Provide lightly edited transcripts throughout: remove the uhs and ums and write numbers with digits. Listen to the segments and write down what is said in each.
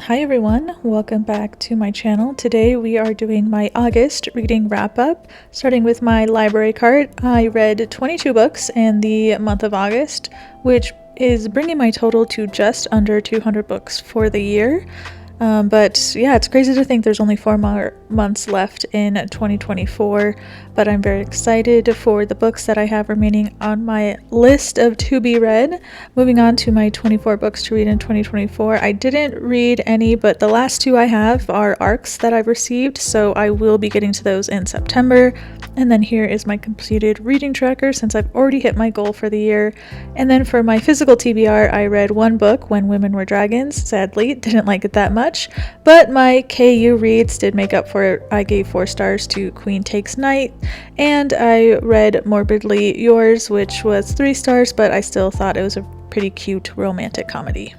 Hi everyone, welcome back to my channel. Today we are doing my August reading wrap-up, starting with my library card. I read 22 books in the month of August, which is bringing my total to just under 200 books for the year. But yeah, it's crazy to think there's only 4 more months left in 2024, but I'm very excited for the books that I have remaining on my list of to be read. Moving on to my 24 books to read in 2024. I didn't read any, but the last 2 I have are arcs that I've received, so I will be getting to those in September. And then here is my completed reading tracker since I've already hit my goal for the year. And then for my physical TBR, I read 1 book, When Women Were Dragons. Sadly, didn't like it that much, but my KU reads did make up for it. I gave 4 stars to Queen Takes Night, and I read Morbidly Yours, which was 3 stars, but I still thought it was a pretty cute romantic comedy.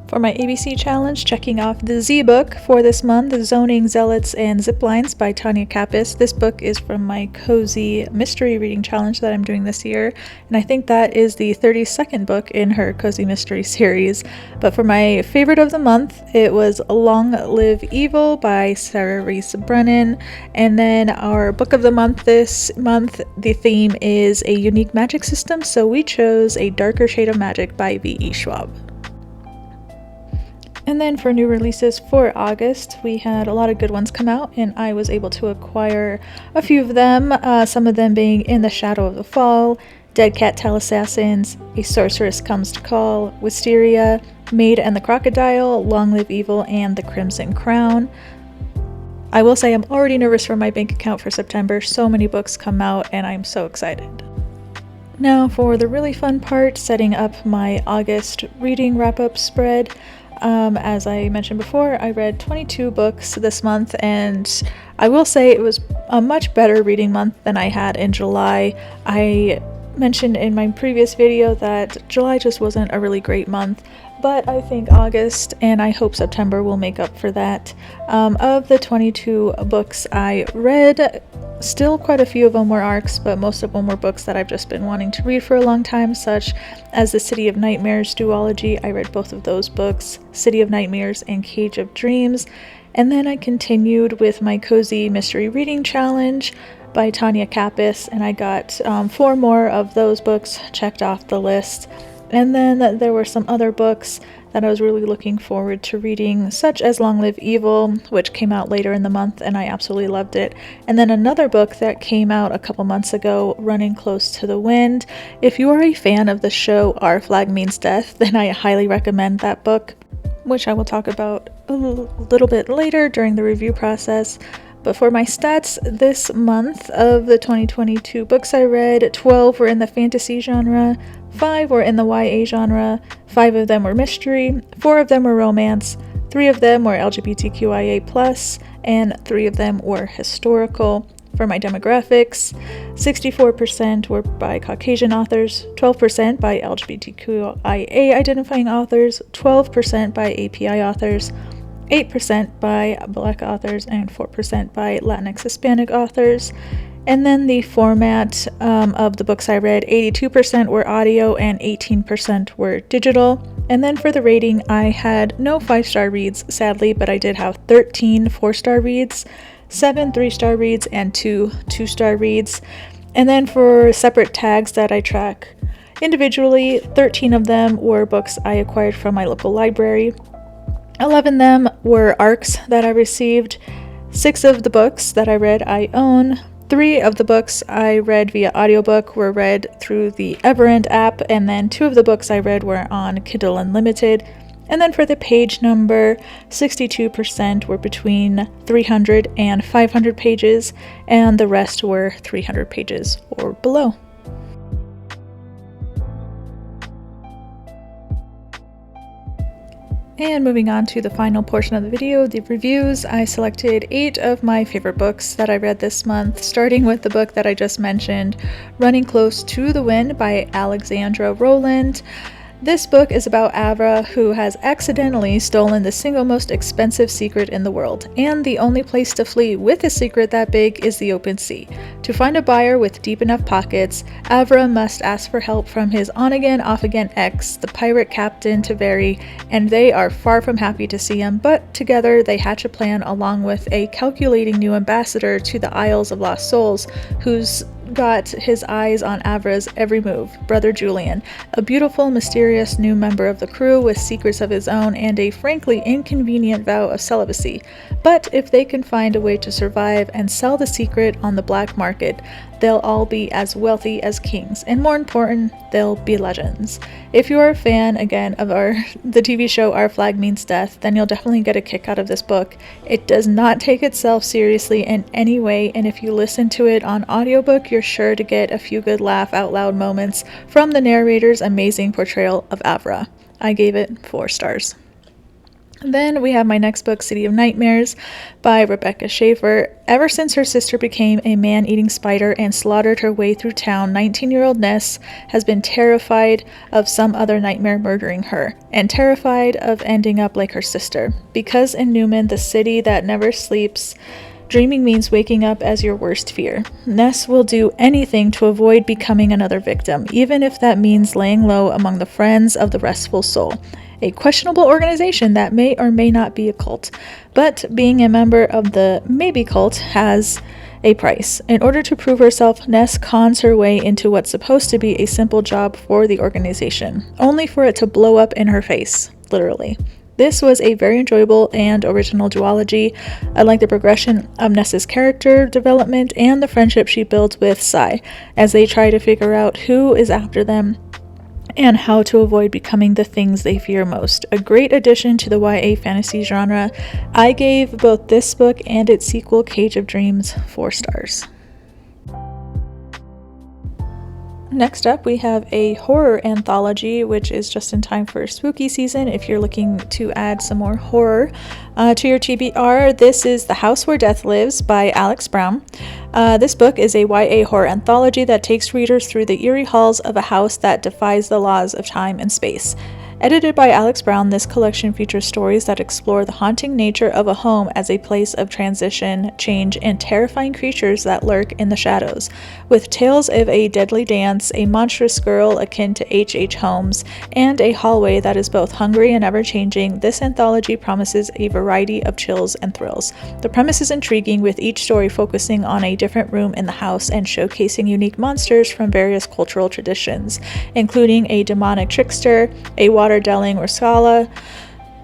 For my ABC challenge, checking off the Z book for this month, Zoning, Zealots, and Ziplines by Tanya Kappas. This book is from my cozy mystery reading challenge that I'm doing this year, and I think that is the 32nd book in her cozy mystery series. But for my favorite of the month, it was Long Live Evil by Sarah Reese Brennan. And then our book of the month this month, the theme is a unique magic system, so we chose A Darker Shade of Magic by V.E. Schwab. And then for new releases for August, we had a lot of good ones come out, and I was able to acquire a few of them, some of them being In the Shadow of the Fall, Dead Cat Tell Assassins, A Sorceress Comes to Call, Wisteria, Maid and the Crocodile, Long Live Evil, and The Crimson Crown. I will say I'm already nervous for my bank account for September. So many books come out, and I'm so excited. Now for the really fun part, setting up my August reading wrap-up spread. As I mentioned before, I read 22 books this month, and I will say it was a much better reading month than I had in July. I mentioned in my previous video that July just wasn't a really great month, but I think August and I hope September will make up for that. Of the 22 books I read, still quite a few of them were arcs, but most of them were books that I've just been wanting to read for a long time, such as the City of Nightmares duology. I read both of those books, City of Nightmares and Cage of Dreams. And then I continued with my cozy mystery reading challenge by Tanya Kappas, and I got 4 more of those books checked off the list. And then there were some other books that I was really looking forward to reading, such as Long Live Evil, which came out later in the month, and I absolutely loved it. And then another book that came out a couple months ago, Running Close to the Wind. If you are a fan of the show Our Flag Means Death, then I highly recommend that book, which I will talk about a little bit later during the review process. But for my stats this month, of the 2022 books I read, 12 were in the fantasy genre, 5 were in the YA genre, 5 of them were mystery, 4 of them were romance, 3 of them were LGBTQIA+, and 3 of them were historical. For my demographics, 64% were by Caucasian authors, 12% by LGBTQIA identifying authors, 12% by API authors, 8% by Black authors, and 4% by Latinx Hispanic authors. And then the format of the books I read, 82% were audio and 18% were digital. And then for the rating, I had no 5-star reads, sadly, but I did have 13 4-star reads, 7 3-star reads, and 2 2-star reads. And then for separate tags that I track individually, 13 of them were books I acquired from my local library. 11 of them were arcs that I received. 6 of the books that I read I own. 3 of the books I read via audiobook were read through the Everend app, and then 2 of the books I read were on Kindle Unlimited. And then for the page number, 62% were between 300 and 500 pages, and the rest were 300 pages or below. And moving on to the final portion of the video, the reviews, I selected 8 of my favorite books that I read this month, starting with the book that I just mentioned, Running Close to the Wind by Alexandra Rowland. This book is about Avra, who has accidentally stolen the single most expensive secret in the world, and the only place to flee with a secret that big is the open sea. To find a buyer with deep enough pockets, Avra must ask for help from his on-again, off-again ex, the pirate captain Tahir, and they are far from happy to see him, but together they hatch a plan along with a calculating new ambassador to the Isles of Lost Souls, who's got his eyes on Avra's every move, Brother Julian, a beautiful, mysterious new member of the crew with secrets of his own and a frankly inconvenient vow of celibacy. But if they can find a way to survive and sell the secret on the black market, they'll all be as wealthy as kings, and more important, they'll be legends. If you are a fan, again, of the TV show Our Flag Means Death, then you'll definitely get a kick out of this book. It does not take itself seriously in any way, and if you listen to it on audiobook, you're sure to get a few good laugh out loud moments from the narrator's amazing portrayal of Avra. I gave it 4 stars. Then we have my next book, City of Nightmares, by Rebecca Schaefer. Ever since her sister became a man-eating spider and slaughtered her way through town, 19-year-old Ness has been terrified of some other nightmare murdering her, and terrified of ending up like her sister. Because in Newman, the city that never sleeps, dreaming means waking up as your worst fear. Ness will do anything to avoid becoming another victim, even if that means laying low among the friends of the Restful Soul, a questionable organization that may or may not be a cult. But being a member of the maybe cult has a price. In order to prove herself, Ness cons her way into what's supposed to be a simple job for the organization, only for it to blow up in her face, literally. This was a very enjoyable and original duology. I like the progression of Ness's character development and the friendship she builds with Sai as they try to figure out who is after them and how to avoid becoming the things they fear most. A great addition to the YA fantasy genre. I gave both this book and its sequel, Cage of Dreams, 4 stars. Next up, we have a horror anthology, which is just in time for spooky season if you're looking to add some more horror to your TBR. This is The House Where Death Lives by Alex Brown. This book is a YA horror anthology that takes readers through the eerie halls of a house that defies the laws of time and space. Edited by Alex Brown, this collection features stories that explore the haunting nature of a home as a place of transition, change, and terrifying creatures that lurk in the shadows. With tales of a deadly dance, a monstrous girl akin to H.H. Holmes, and a hallway that is both hungry and ever-changing, this anthology promises a variety of chills and thrills. The premise is intriguing, with each story focusing on a different room in the house and showcasing unique monsters from various cultural traditions, including a demonic trickster, a water-delling Ursula,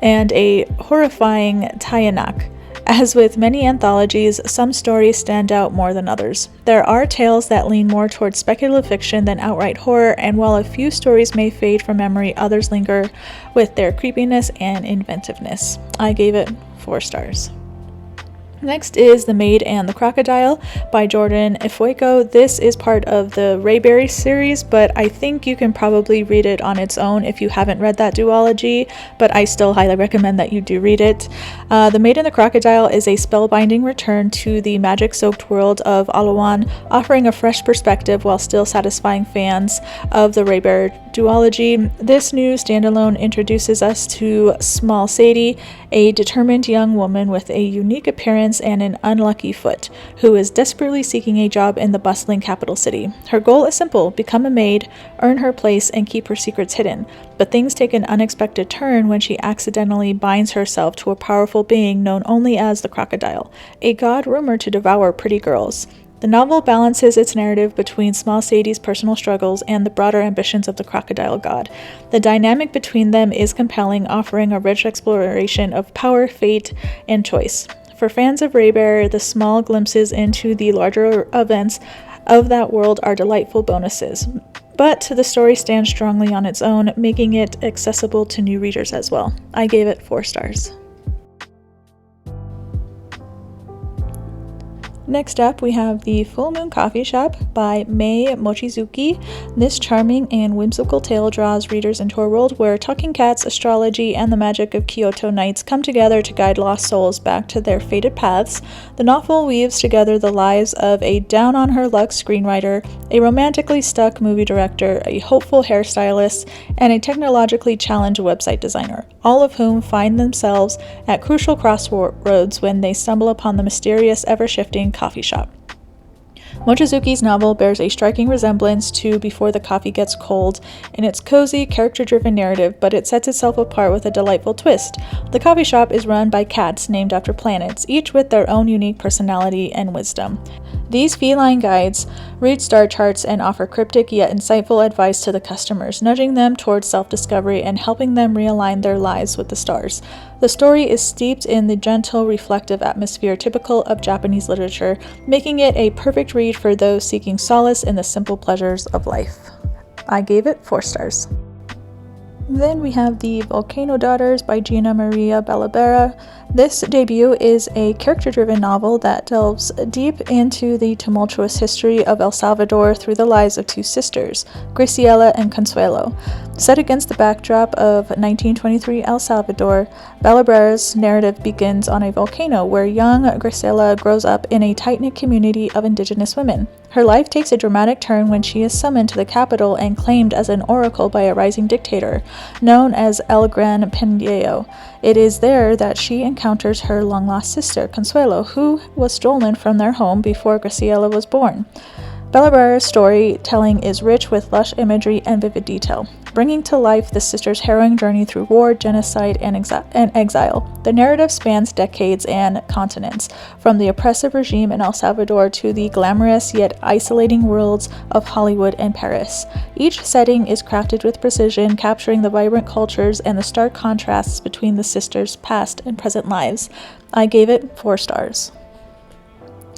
and a horrifying Tyanak. As with many anthologies, some stories stand out more than others. There are tales that lean more towards speculative fiction than outright horror, and while a few stories may fade from memory, others linger with their creepiness and inventiveness. I gave it 4 stars. Next is The Maid and the Crocodile by Jordan Ifueko. This is part of the Rayberry series, but I think you can probably read it on its own if you haven't read that duology, but I still highly recommend that you do read it. The Maid and the Crocodile is a spellbinding return to the magic-soaked world of Alawan, offering a fresh perspective while still satisfying fans of the Rayberry duology. This new standalone introduces us to Small Sadie, a determined young woman with a unique appearance and an unlucky foot, who is desperately seeking a job in the bustling capital city. Her goal is simple: become a maid, earn her place, and keep her secrets hidden. But things take an unexpected turn when she accidentally binds herself to a powerful being known only as the Crocodile, a god rumored to devour pretty girls. The novel balances its narrative between Small Sadie's personal struggles and the broader ambitions of the crocodile god. The dynamic between them is compelling, offering a rich exploration of power, fate, and choice. For fans of Raybear, the small glimpses into the larger events of that world are delightful bonuses. But the story stands strongly on its own, making it accessible to new readers as well. I gave it 4 stars. Next up, we have The Full Moon Coffee Shop by Mei Mochizuki. This charming and whimsical tale draws readers into a world where talking cats, astrology, and the magic of Kyoto nights come together to guide lost souls back to their fated paths. The novel weaves together the lives of a down-on-her-luck screenwriter, a romantically stuck movie director, a hopeful hairstylist, and a technologically challenged website designer, all of whom find themselves at crucial crossroads when they stumble upon the mysterious, ever-shifting coffee shop. Mochizuki's novel bears a striking resemblance to Before the Coffee Gets Cold in its cozy, character-driven narrative, but it sets itself apart with a delightful twist. The coffee shop is run by cats named after planets, each with their own unique personality and wisdom. These feline guides read star charts and offer cryptic yet insightful advice to the customers, nudging them towards self-discovery and helping them realign their lives with the stars. The story is steeped in the gentle, reflective atmosphere typical of Japanese literature, making it a perfect read for those seeking solace in the simple pleasures of life. I gave it 4 stars. Then we have The Volcano Daughters by Gina Maria Ballabera. This debut is a character-driven novel that delves deep into the tumultuous history of El Salvador through the lives of 2 sisters, Graciela and Consuelo. Set against the backdrop of 1923 El Salvador, Ballabera's narrative begins on a volcano where young Graciela grows up in a tight-knit community of indigenous women. Her life takes a dramatic turn when she is summoned to the capital and claimed as an oracle by a rising dictator, known as El Gran Pendejo. It is there that she encounters her long-lost sister, Consuelo, who was stolen from their home before Graciela was born. Ballabera's storytelling is rich with lush imagery and vivid detail, bringing to life the sisters' harrowing journey through war, genocide, and exile. The narrative spans decades and continents, from the oppressive regime in El Salvador to the glamorous yet isolating worlds of Hollywood and Paris. Each setting is crafted with precision, capturing the vibrant cultures and the stark contrasts between the sisters' past and present lives. I gave it 4 stars.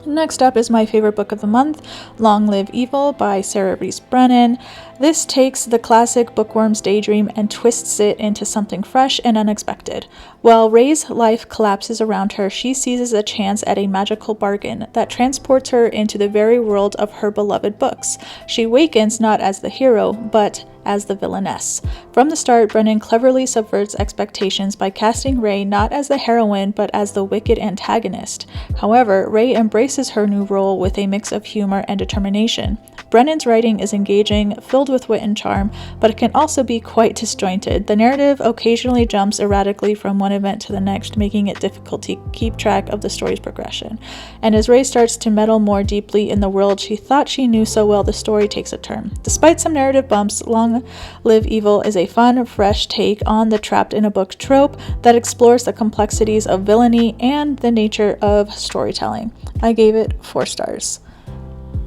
Next up is my favorite book of the month, Long Live Evil by Sarah Reese Brennan. This takes the classic bookworm's daydream and twists it into something fresh and unexpected. While Ray's life collapses around her, she seizes a chance at a magical bargain that transports her into the very world of her beloved books. She awakens not as the hero, but as the villainess. From the start, Brennan cleverly subverts expectations by casting Ray not as the heroine, but as the wicked antagonist. However, Ray embraces her new role with a mix of humor and determination. Brennan's writing is engaging, filled with wit and charm, but it can also be quite disjointed. The narrative occasionally jumps erratically from one event to the next, making it difficult to keep track of the story's progression. And as Ray starts to meddle more deeply in the world she thought she knew so well, the story takes a turn. Despite some narrative bumps, Long Live Evil is a fun, fresh take on the trapped in a book trope that explores the complexities of villainy and the nature of storytelling. I gave it 4 stars.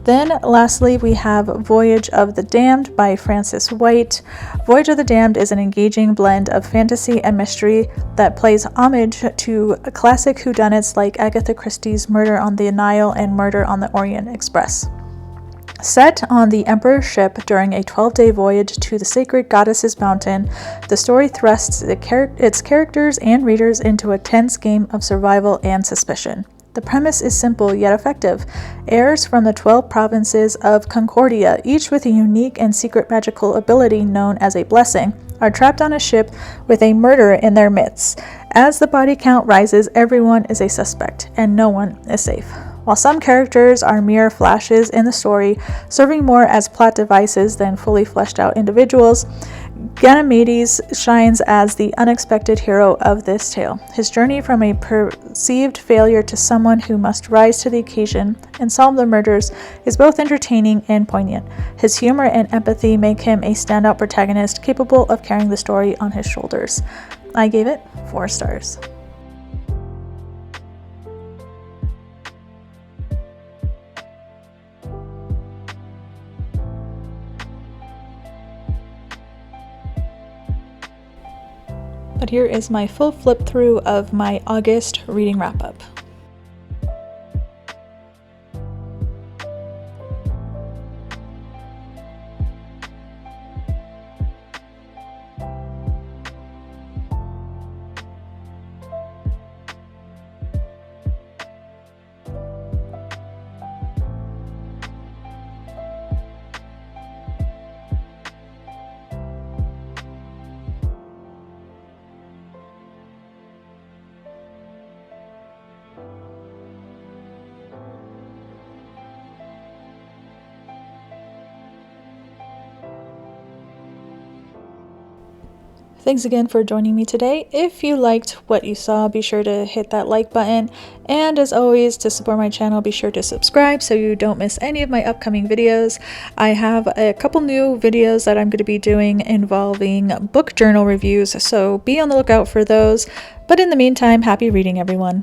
Then, lastly, we have Voyage of the Damned by Frances White. Voyage of the Damned is an engaging blend of fantasy and mystery that plays homage to classic whodunits like Agatha Christie's Murder on the Nile and Murder on the Orient Express. Set on the Emperor's ship during a 12-day voyage to the sacred goddess's mountain, the story thrusts its characters and readers into a tense game of survival and suspicion. The premise is simple yet effective. Heirs from the 12 provinces of Concordia, each with a unique and secret magical ability known as a blessing, are trapped on a ship with a murderer in their midst. As the body count rises, everyone is a suspect, and no one is safe. While some characters are mere flashes in the story, serving more as plot devices than fully fleshed out individuals, Ganymedes shines as the unexpected hero of this tale. His journey from a perceived failure to someone who must rise to the occasion and solve the murders is both entertaining and poignant. His humor and empathy make him a standout protagonist capable of carrying the story on his shoulders. I gave it 4 stars. But here is my full flip through of my August reading wrap up. Thanks again for joining me today. If you liked what you saw, be sure to hit that like button. And as always, to support my channel, be sure to subscribe so you don't miss any of my upcoming videos. I have a couple new videos that I'm going to be doing involving book journal reviews, so be on the lookout for those. But in the meantime, happy reading, everyone.